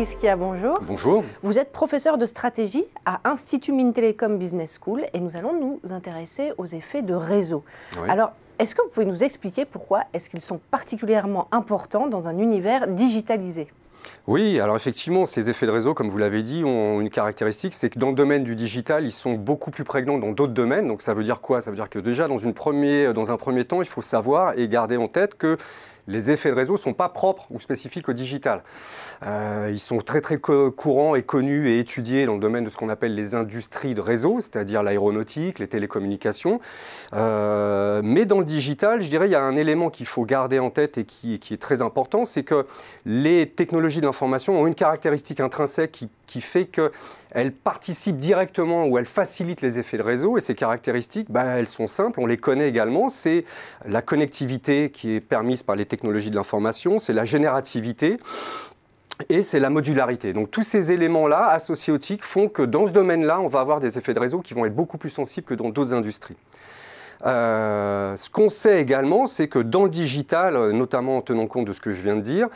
Ischia, bonjour. Bonjour. Vous êtes professeur de stratégie à Institut Mines-Télécom Business School et nous allons nous intéresser aux effets de réseau. Oui. Alors, est-ce que vous pouvez nous expliquer pourquoi est-ce qu'ils sont particulièrement importants dans un univers digitalisé ? Oui, alors effectivement, ces effets de réseau, comme vous l'avez dit, ont une caractéristique, c'est que dans le domaine du digital, ils sont beaucoup plus prégnants dans d'autres domaines. Donc ça veut dire quoi? Ça veut dire que déjà, dans un premier temps, il faut savoir et garder en tête que les effets de réseau ne sont pas propres ou spécifiques au digital. Ils sont très courants et connus et étudiés dans le domaine de ce qu'on appelle les industries de réseau, c'est-à-dire l'aéronautique, les télécommunications. Mais dans le digital, je dirais, il y a un élément qu'il faut garder en tête et qui est très important, c'est que les technologies de l'information ont une caractéristique intrinsèque qui fait qu'elles participent directement ou elles facilitent les effets de réseau. Et ces caractéristiques, elles sont simples, on les connaît également. C'est la connectivité qui est permise par les technologies de l'information, c'est la générativité et c'est la modularité. Donc tous ces éléments-là, associés au TIC, font que dans ce domaine-là, on va avoir des effets de réseau qui vont être beaucoup plus sensibles que dans d'autres industries. Ce qu'on sait également, c'est que dans le digital, notamment en tenant compte de ce que je viens de dire,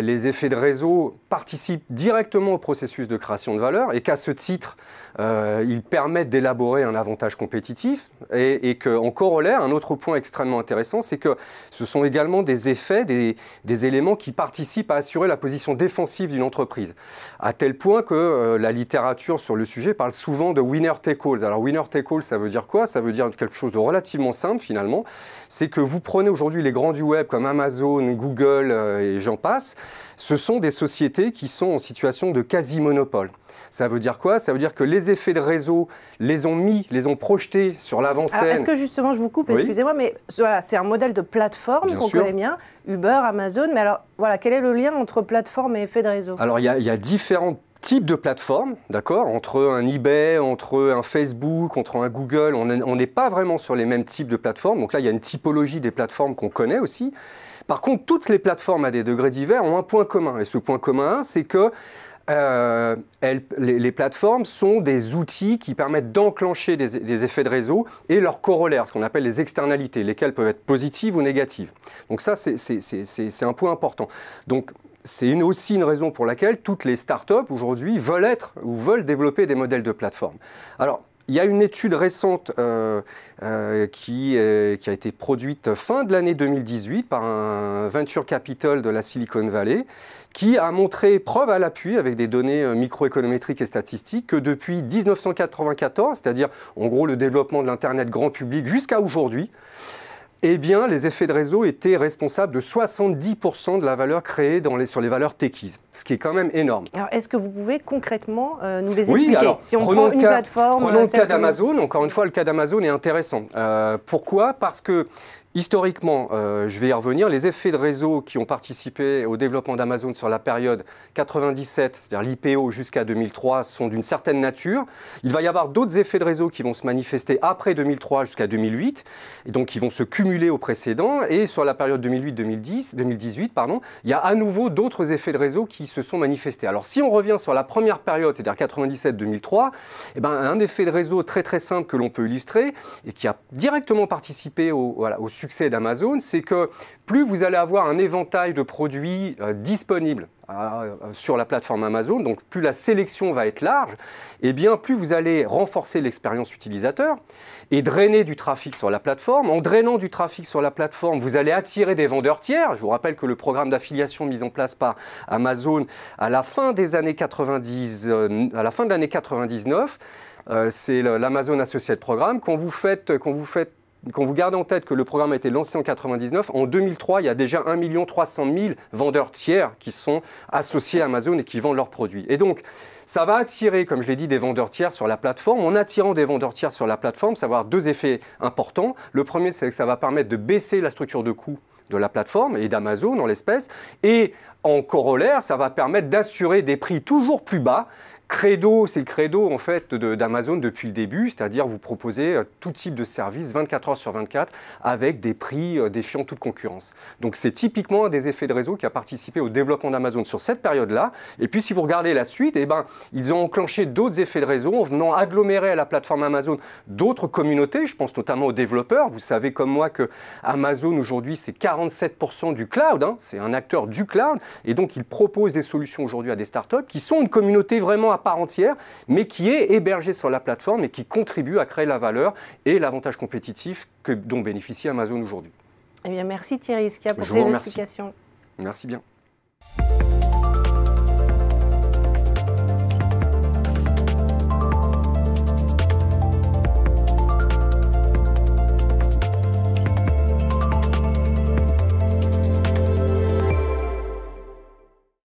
les effets de réseau participent directement au processus de création de valeur et qu'à ce titre, ils permettent d'élaborer un avantage compétitif et qu'en corollaire, un autre point extrêmement intéressant, c'est que ce sont également des effets, des éléments qui participent à assurer la position défensive d'une entreprise. À tel point que la littérature sur le sujet parle souvent de winner take all. Alors winner take all, ça veut dire quoi? Ça veut dire quelque chose de relativement simple finalement. C'est que vous prenez aujourd'hui les grands du web comme Amazon, Google et j'en passe, ce sont des sociétés qui sont en situation de quasi-monopole. Ça veut dire quoi? Ça veut dire que les effets de réseau les ont projetés sur l'avant-scène. Est-ce que justement, je vous coupe, excusez-moi, mais voilà, c'est un modèle de plateforme qu'on connaît bien, Uber, Amazon, mais alors voilà, quel est le lien entre plateforme et effet de réseau? Alors il y a différents types de plateformes, d'accord, entre un eBay, entre un Facebook, entre un Google, on n'est pas vraiment sur les mêmes types de plateformes. Donc là, il y a une typologie des plateformes qu'on connaît aussi. Par contre, toutes les plateformes à des degrés divers ont un point commun. Et ce point commun, c'est que les plateformes sont des outils qui permettent d'enclencher des effets de réseau et leurs corollaires, ce qu'on appelle les externalités, lesquelles peuvent être positives ou négatives. Donc ça, c'est un point important. Donc, c'est aussi une raison pour laquelle toutes les startups aujourd'hui veulent développer des modèles de plateforme. Alors, il y a une étude récente qui a été produite fin de l'année 2018 par un venture capital de la Silicon Valley qui a montré, preuve à l'appui avec des données microéconométriques et statistiques, que depuis 1994, c'est-à-dire en gros le développement de l'Internet grand public jusqu'à aujourd'hui, eh bien, les effets de réseau étaient responsables de 70% de la valeur créée sur les valeurs techies, ce qui est quand même énorme. Alors, est-ce que vous pouvez concrètement nous les expliquer? Oui, alors, si on prend une plateforme... Prenons le cas d'Amazon. Encore une fois, le cas d'Amazon est intéressant. Pourquoi? Parce que historiquement, je vais y revenir, les effets de réseau qui ont participé au développement d'Amazon sur la période 97, c'est-à-dire l'IPO jusqu'à 2003, sont d'une certaine nature. Il va y avoir d'autres effets de réseau qui vont se manifester après 2003 jusqu'à 2008, et donc qui vont se cumuler au précédent. Et sur la période 2018, il y a à nouveau d'autres effets de réseau qui se sont manifestés. Alors si on revient sur la première période, c'est-à-dire 97-2003, un effet de réseau très simple que l'on peut illustrer et qui a directement participé au succès d'Amazon, c'est que plus vous allez avoir un éventail de produits disponibles sur la plateforme Amazon, donc plus la sélection va être large, et bien plus vous allez renforcer l'expérience utilisateur et drainer du trafic sur la plateforme. En drainant du trafic sur la plateforme, vous allez attirer des vendeurs tiers. Je vous rappelle que le programme d'affiliation mis en place par Amazon à la fin des années 90, à la fin de l'année 99, c'est l'Amazon Associate Programme. Quand vous gardez en tête que le programme a été lancé en 1999, en 2003, il y a déjà 1 300 000 vendeurs tiers qui sont associés à Amazon et qui vendent leurs produits. Et donc, ça va attirer, comme je l'ai dit, des vendeurs tiers sur la plateforme. En attirant des vendeurs tiers sur la plateforme, ça va avoir deux effets importants. Le premier, c'est que ça va permettre de baisser la structure de coût de la plateforme et d'Amazon en l'espèce. Et en corollaire, ça va permettre d'assurer des prix toujours plus bas credo, c'est le credo en fait d'Amazon depuis le début, c'est-à-dire vous proposez tout type de service 24 heures sur 24 avec des prix défiant toute concurrence. Donc c'est typiquement un des effets de réseau qui a participé au développement d'Amazon sur cette période-là. Et puis si vous regardez la suite, eh ben, ils ont enclenché d'autres effets de réseau en venant agglomérer à la plateforme Amazon d'autres communautés. Je pense notamment aux développeurs. Vous savez comme moi que Amazon aujourd'hui c'est 47% du cloud, hein, c'est un acteur du cloud. Et donc ils proposent des solutions aujourd'hui à des startups qui sont une communauté vraiment à part entière, mais qui est hébergée sur la plateforme et qui contribue à créer la valeur et l'avantage compétitif dont bénéficie Amazon aujourd'hui. Eh bien, merci Thierry Ischia pour ces explications. Merci bien.